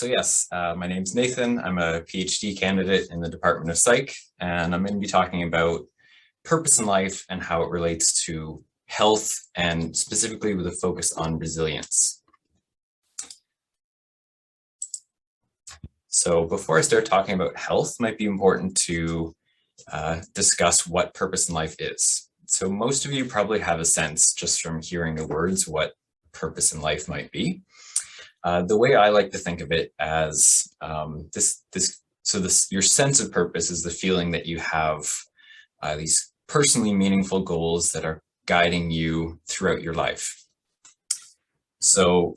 My name's Nathan. I'm a PhD candidate in the Department of Psych, and I'm going to be talking about purpose in life and how it relates to health, and specifically with a focus on resilience. So before I start talking about health, it might be important to discuss what purpose in life is. So most of you probably have a sense just from hearing the words what purpose in life might be. The way I like to think of it as your sense of purpose is the feeling that you have these personally meaningful goals that are guiding you throughout your life. So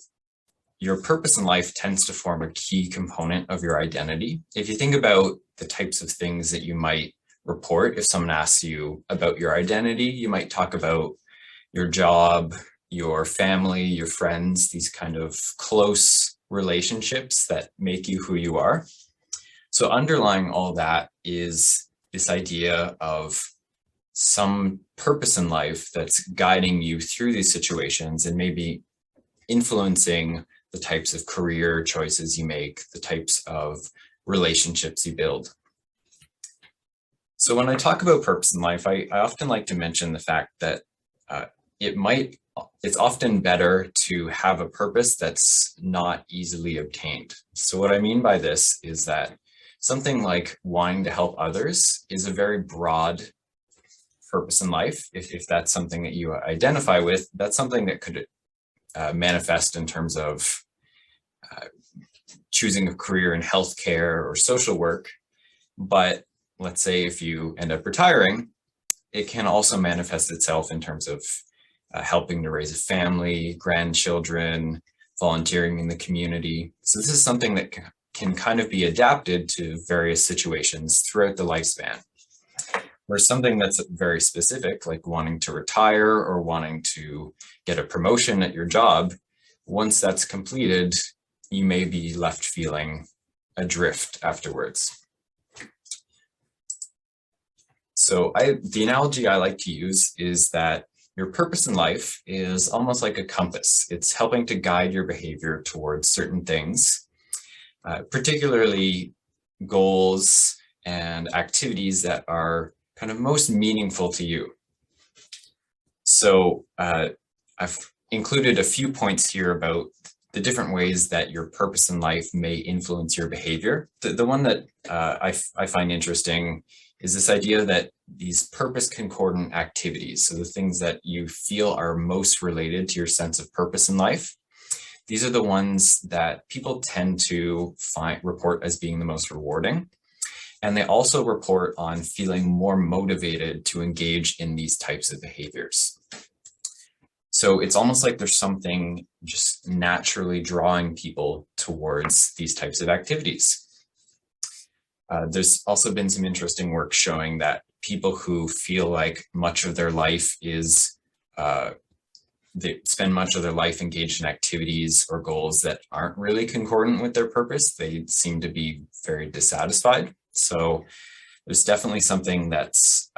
your purpose in life tends to form a key component of your identity. If you think about the types of things that you might report, if someone asks you about your identity, you might talk about your job, your family, your friends, these kind of close relationships that make you who you are. So underlying all that is this idea of some purpose in life that's guiding you through these situations and maybe influencing the types of career choices you make, the types of relationships you build. So when I talk about purpose in life, I often like to mention the fact that it's often better to have a purpose that's not easily obtained. So what I mean by this is that something like wanting to help others is a very broad purpose in life. If that's something that you identify with, that's something that could manifest in terms of choosing a career in healthcare or social work. But let's say if you end up retiring, it can also manifest itself in terms of helping to raise a family, grandchildren, volunteering in the community. So this is something that can kind of be adapted to various situations throughout the lifespan. Whereas something that's very specific, like wanting to retire or wanting to get a promotion at your job, once that's completed, you may be left feeling adrift afterwards. So the analogy I like to use is that your purpose in life is almost like a compass. It's helping to guide your behavior towards certain things, particularly goals and activities that are kind of most meaningful to you. So I've included a few points here about the different ways that your purpose in life may influence your behavior. The one that I find interesting is this idea that these purpose concordant activities, so the things that you feel are most related to your sense of purpose in life, these are the ones that people tend to report as being the most rewarding. And they also report on feeling more motivated to engage in these types of behaviors. So it's almost like there's something just naturally drawing people towards these types of activities. There's also been some interesting work showing that people who feel like much of their life is, they spend much of their life engaged in activities or goals that aren't really concordant with their purpose, they seem to be very dissatisfied. So there's definitely something that's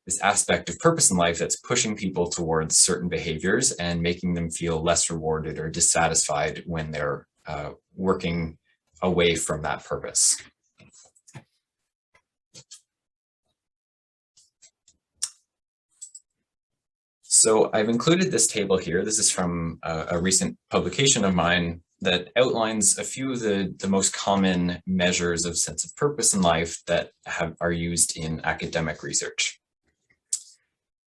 this aspect of purpose in life that's pushing people towards certain behaviors and making them feel less rewarded or dissatisfied when they're working away from that purpose. So I've included this table here. This is from a recent publication of mine that outlines a few of the most common measures of sense of purpose in life that are used in academic research.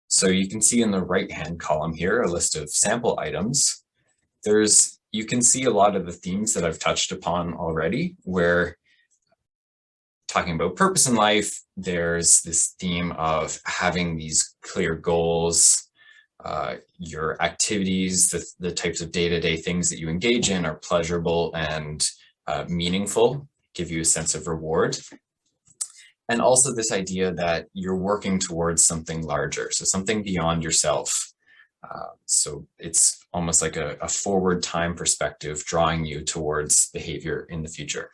So you can see in the right-hand column here a list of sample items. You can see a lot of the themes that I've touched upon already, where talking about purpose in life, there's this theme of having these clear goals. Your activities, the types of day-to-day things that you engage in are pleasurable and meaningful, give you a sense of reward. And also this idea that you're working towards something larger, so something beyond yourself. So it's almost like a forward time perspective drawing you towards behavior in the future.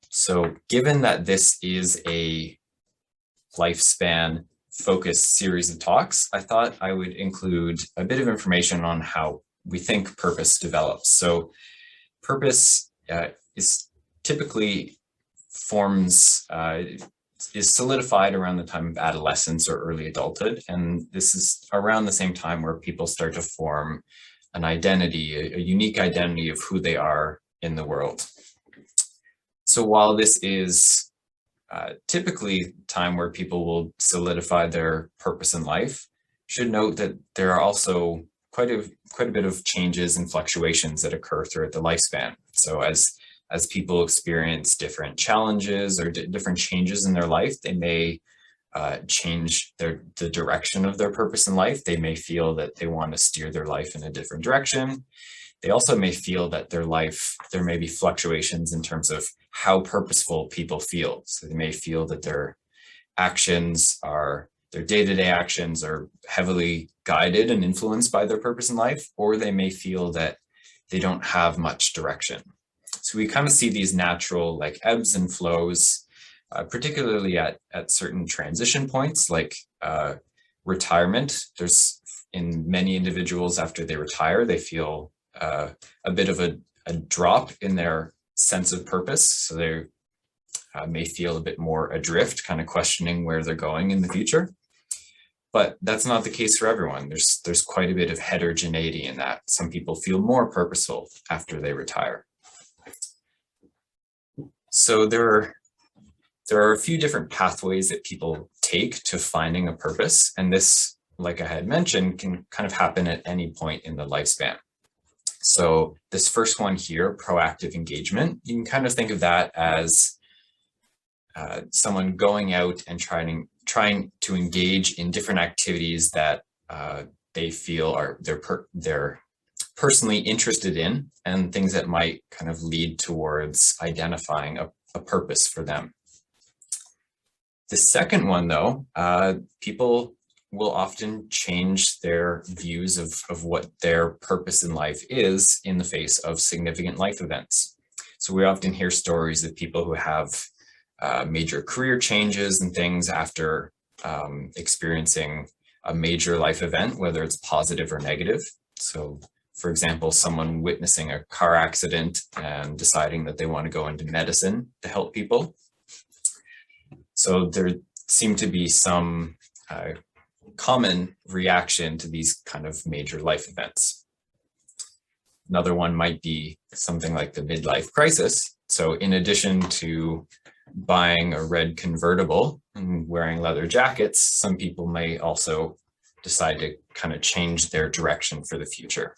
So given that this is a lifespan focused series of talks, I thought I would include a bit of information on how we think purpose develops. So purpose is typically is solidified around the time of adolescence or early adulthood. And this is around the same time where people start to form an identity, a unique identity of who they are in the world. So while this is typically time where people will solidify their purpose in life, should note that there are also quite a bit of changes and fluctuations that occur throughout the lifespan. So as people experience different challenges or different changes in their life, they may change the direction of their purpose in life. They may feel that they want to steer their life in a different direction. They also may feel that there may be fluctuations in terms of how purposeful people feel. So they may feel that their day-to-day actions are heavily guided and influenced by their purpose in life, or they may feel that they don't have much direction. So we kind of see these natural like ebbs and flows, particularly at certain transition points like retirement. There's in many individuals after they retire, they feel a bit of a drop in their sense of purpose. So they may feel a bit more adrift, kind of questioning where they're going in the future. But that's not the case for everyone. There's quite a bit of heterogeneity in that. Some people feel more purposeful after they retire. So there are a few different pathways that people take to finding a purpose. And this, like I had mentioned, can kind of happen at any point in the lifespan. So this first one here, proactive engagement, you can kind of think of that as someone going out and trying to engage in different activities that they feel they're personally interested in, and things that might kind of lead towards identifying a purpose for them. The second one, though, people will often change their views of what their purpose in life is in the face of significant life events. So we often hear stories of people who have major career changes and things after experiencing a major life event, whether it's positive or negative. So for example, someone witnessing a car accident and deciding that they want to go into medicine to help people. So there seem to be some common reaction to these kind of major life events. Another one might be something like the midlife crisis. So in addition to buying a red convertible and wearing leather jackets, some people may also decide to kind of change their direction for the future.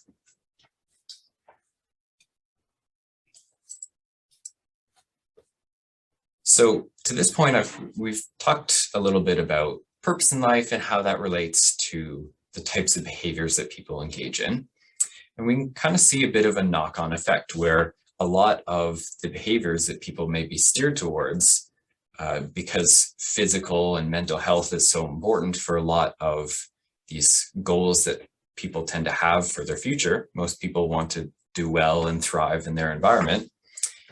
So to this point, we've talked a little bit about purpose in life and how that relates to the types of behaviors that people engage in. And we can kind of see a bit of a knock-on effect where a lot of the behaviors that people may be steered towards, because physical and mental health is so important for a lot of these goals that people tend to have for their future. Most people want to do well and thrive in their environment.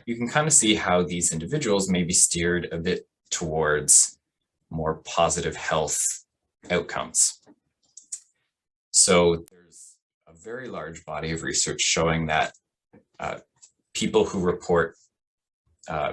You can kind of see how these individuals may be steered a bit towards more positive health outcomes. So there's a very large body of research showing that people who report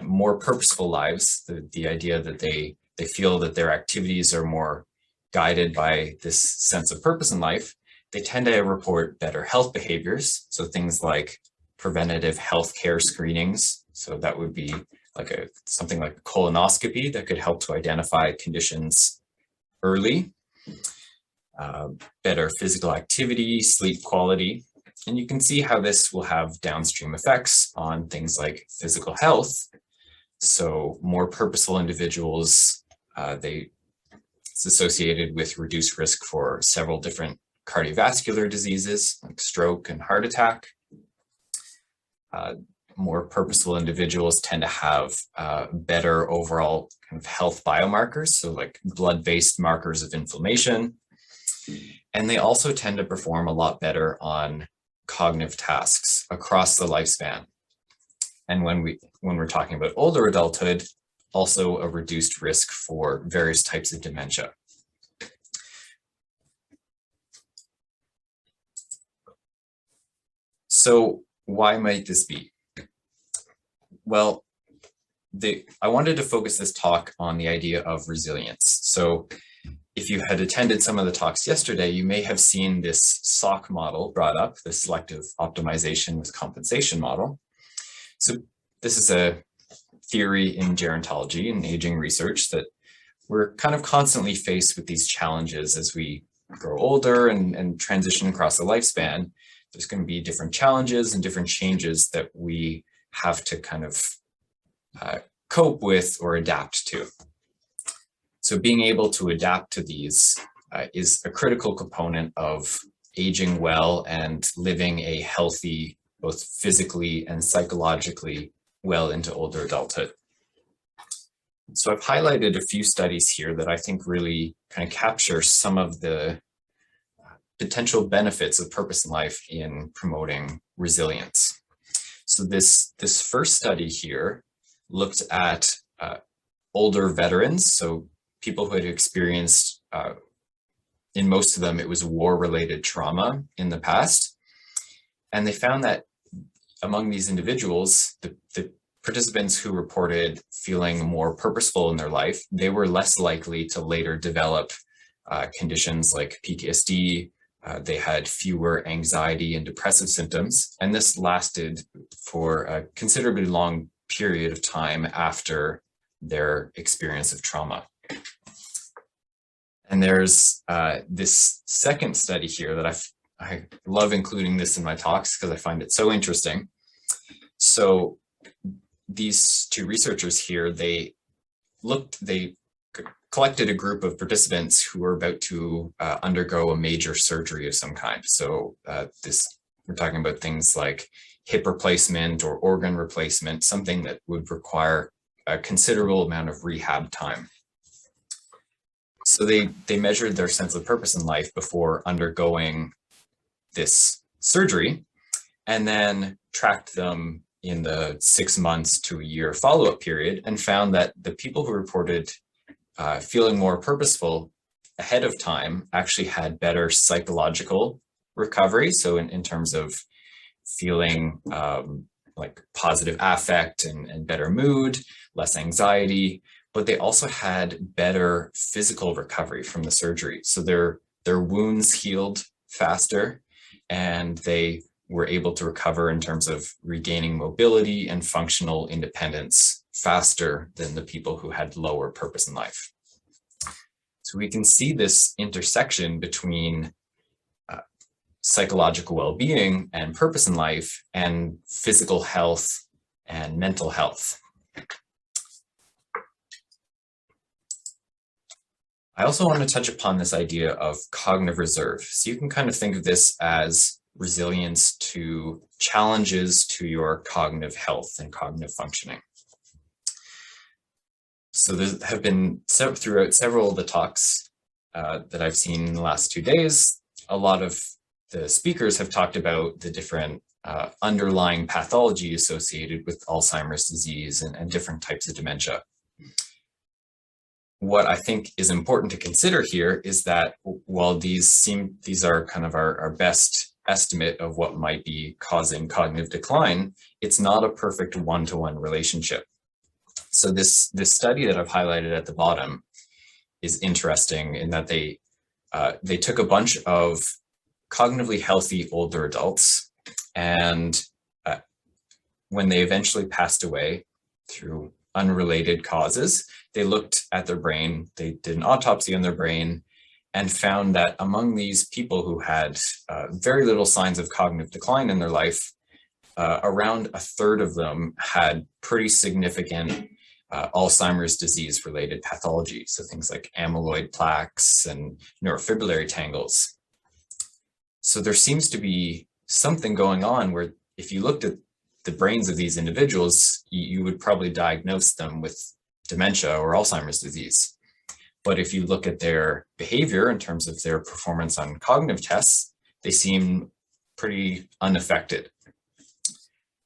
more purposeful lives, the idea that they feel that their activities are more guided by this sense of purpose in life, they tend to report better health behaviors. So things like preventative healthcare screenings. So that would be like something like a colonoscopy that could help to identify conditions early, better physical activity, sleep quality. And you can see how this will have downstream effects on things like physical health. So more purposeful individuals, it's associated with reduced risk for several different cardiovascular diseases like stroke and heart attack. More purposeful individuals tend to have better overall kind of health biomarkers, so like blood-based markers of inflammation. And they also tend to perform a lot better on cognitive tasks across the lifespan. And when we're talking about older adulthood, also a reduced risk for various types of dementia. So why might this be? Well, I wanted to focus this talk on the idea of resilience. So if you had attended some of the talks yesterday, you may have seen this SOC model brought up, the selective optimization with compensation model. So this is a theory in gerontology and aging research that we're kind of constantly faced with these challenges as we grow older and transition across the lifespan. There's going to be different challenges and different changes that we have to kind of cope with or adapt to. So being able to adapt to these is a critical component of aging well and living a healthy, both physically and psychologically, well into older adulthood. So I've highlighted a few studies here that I think really kind of capture some of the potential benefits of purpose in life in promoting resilience. So this first study here looked at older veterans, so people who had experienced, in most of them, it was war-related trauma in the past. And they found that among these individuals, the participants who reported feeling more purposeful in their life, they were less likely to later develop conditions like PTSD. They had fewer anxiety and depressive symptoms, and this lasted for a considerably long period of time after their experience of trauma. And there's this second study here that I love including this in my talks because I find it so interesting. So these two researchers here, they collected a group of participants who were about to undergo a major surgery of some kind. So we're talking about things like hip replacement or organ replacement, something that would require a considerable amount of rehab time. So they measured their sense of purpose in life before undergoing this surgery, and then tracked them in the 6 months to a year follow-up period, and found that the people who reported feeling more purposeful ahead of time actually had better psychological recovery. So in terms of feeling like positive affect and better mood, less anxiety, but they also had better physical recovery from the surgery. So their wounds healed faster, and they were able to recover in terms of regaining mobility and functional independence faster than the people who had lower purpose in life. So we can see this intersection between psychological well-being and purpose in life and physical health and mental health. I also want to touch upon this idea of cognitive reserve. So you can kind of think of this as resilience to challenges to your cognitive health and cognitive functioning. So there have been throughout several of the talks that I've seen in the last 2 days, a lot of the speakers have talked about the different underlying pathology associated with Alzheimer's disease and different types of dementia. What I think is important to consider here is that while these are kind of our best estimate of what might be causing cognitive decline, it's not a perfect one-to-one relationship. So this study that I've highlighted at the bottom is interesting in that they took a bunch of cognitively healthy older adults, and when they eventually passed away through unrelated causes, they looked at their brain, they did an autopsy on their brain, and found that among these people who had very little signs of cognitive decline in their life, around a third of them had pretty significant Alzheimer's disease related pathology. So things like amyloid plaques and neurofibrillary tangles. So there seems to be something going on where if you looked at the brains of these individuals, you would probably diagnose them with dementia or Alzheimer's disease. But if you look at their behavior in terms of their performance on cognitive tests, they seem pretty unaffected.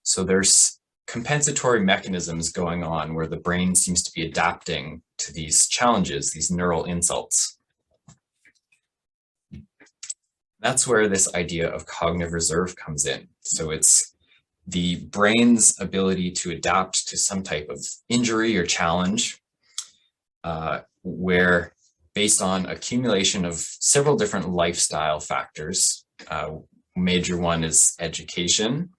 So there's compensatory mechanisms going on where the brain seems to be adapting to these challenges, these neural insults. That's where this idea of cognitive reserve comes in. So it's the brain's ability to adapt to some type of injury or challenge, where based on accumulation of several different lifestyle factors, major one is education,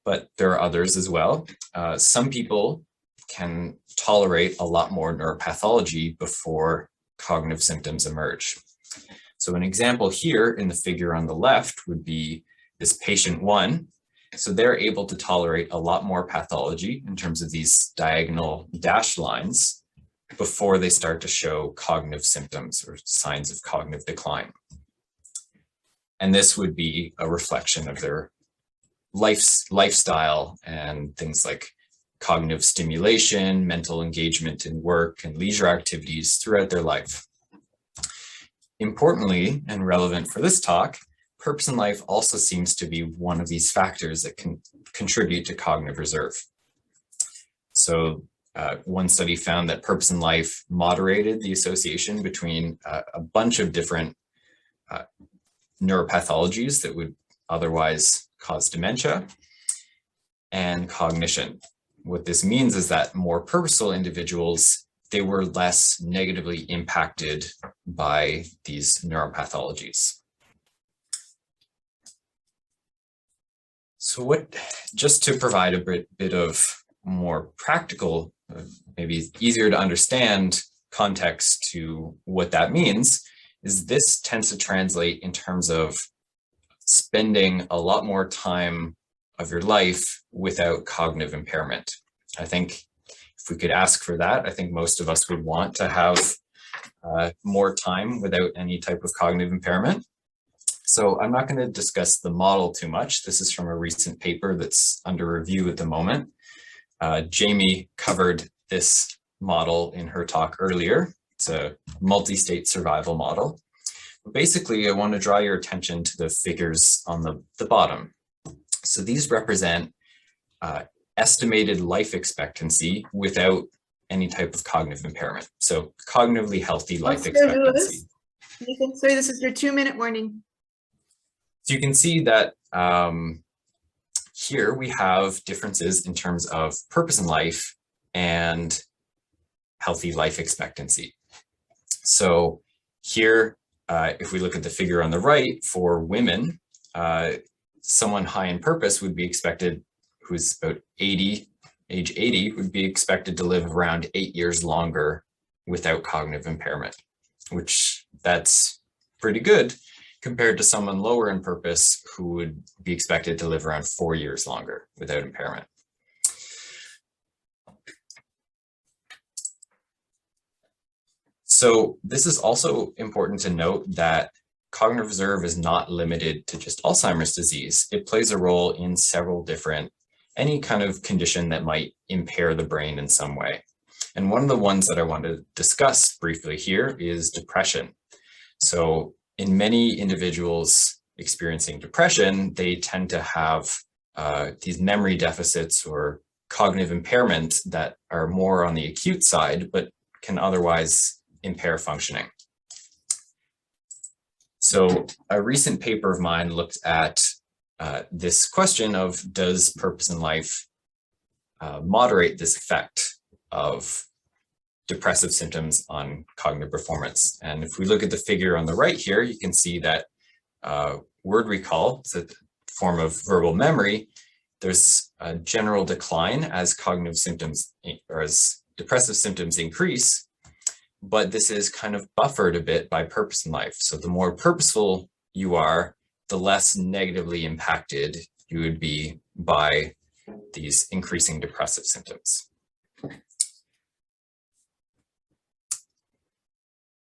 but there are others as well. Some people can tolerate a lot more neuropathology before cognitive symptoms emerge. So an example here in the figure on the left would be this patient 1. So they're able to tolerate a lot more pathology in terms of these diagonal dashed lines before they start to show cognitive symptoms or signs of cognitive decline. And this would be a reflection of their lifestyle and things like cognitive stimulation, mental engagement in work and leisure activities throughout their life. Importantly, and relevant for this talk, purpose in life also seems to be one of these factors that can contribute to cognitive reserve. So one study found that purpose in life moderated the association between a bunch of different neuropathologies that would otherwise cause dementia and cognition. What this means is that more purposeful individuals, they were less negatively impacted by these neuropathologies. So just to provide a bit of more practical, maybe easier to understand context to what that means, is this tends to translate in terms of spending a lot more time of your life without cognitive impairment. I think if we could ask for that, I think most of us would want to have more time without any type of cognitive impairment. So I'm not going to discuss the model too much. This is from a recent paper that's under review at the moment. Jamie covered this model in her talk earlier. It's a multi-state survival model. But basically, I want to draw your attention to the figures on the bottom. So these represent estimated life expectancy without any type of cognitive impairment. So cognitively healthy life expectancy. Nathan, sorry, this is your 2-minute warning. So you can see that here we have differences in terms of purpose in life and healthy life expectancy. So here, if we look at the figure on the right, for women, someone high in purpose would be expected, who's about age 80, would be expected to live around 8 years longer without cognitive impairment, which that's pretty good compared to someone lower in purpose who would be expected to live around 4 years longer without impairment. So this is also important to note that cognitive reserve is not limited to just Alzheimer's disease. It plays a role in several different, any kind of condition that might impair the brain in some way. And one of the ones that I want to discuss briefly here is depression. So in many individuals experiencing depression, they tend to have these memory deficits or cognitive impairment that are more on the acute side, but can otherwise impair functioning. So a recent paper of mine looked at this question of, does purpose in life moderate this effect of depressive symptoms on cognitive performance? And if we look at the figure on the right here, you can see that word recall, it's a form of verbal memory, there's a general decline as cognitive symptoms or as depressive symptoms increase, but this is kind of buffered a bit by purpose in life. So the more purposeful you are, the less negatively impacted you would be by these increasing depressive symptoms.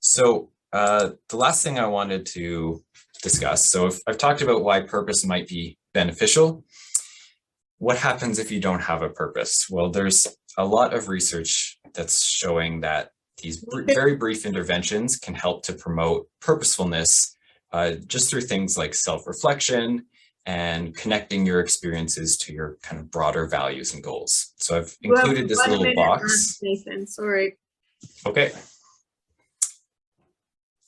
So the last thing I wanted to discuss, so if I've talked about why purpose might be beneficial. What happens if you don't have a purpose? Well, there's a lot of research that's showing that these very brief interventions can help to promote purposefulness just through things like self-reflection and connecting your experiences to your kind of broader values and goals. So I've included this little box. Nathan, sorry. Okay.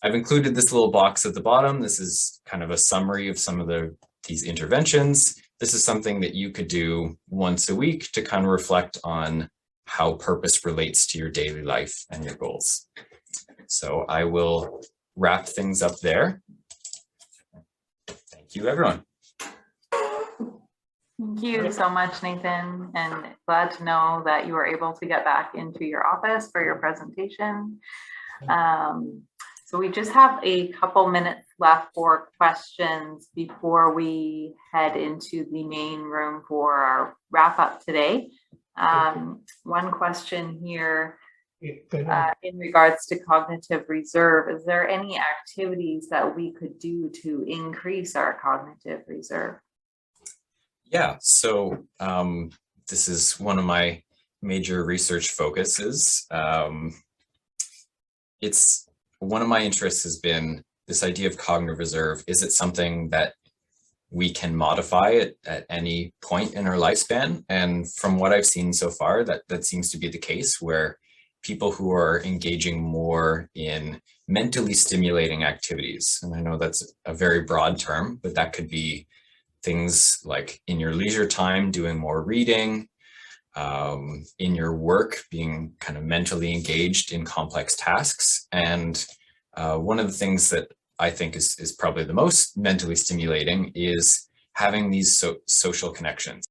I've included this little box at the bottom. This is kind of a summary of some of these interventions. this is something that you could do once a week to kind of reflect on how purpose relates to your daily life and your goals. So I will wrap things up there. Thank you, everyone. Thank you so much, Nathan, and glad to know that you were able to get back into your office for your presentation. So we just have a couple minutes left for questions before we head into the main room for our wrap up today. One question here in regards to cognitive reserve, is there any activities that we could do to increase our cognitive reserve? Yeah, so this is one of my major research focuses. It's one of my interests has been this idea of cognitive reserve. Is it something that we can modify at any point in our lifespan? And from what I've seen so far, that seems to be the case, where people who are engaging more in mentally stimulating activities, and I know that's a very broad term, but that could be things like in your leisure time, doing more reading, in your work, being kind of mentally engaged in complex tasks. And one of the things that I think is probably the most mentally stimulating is having these social connections.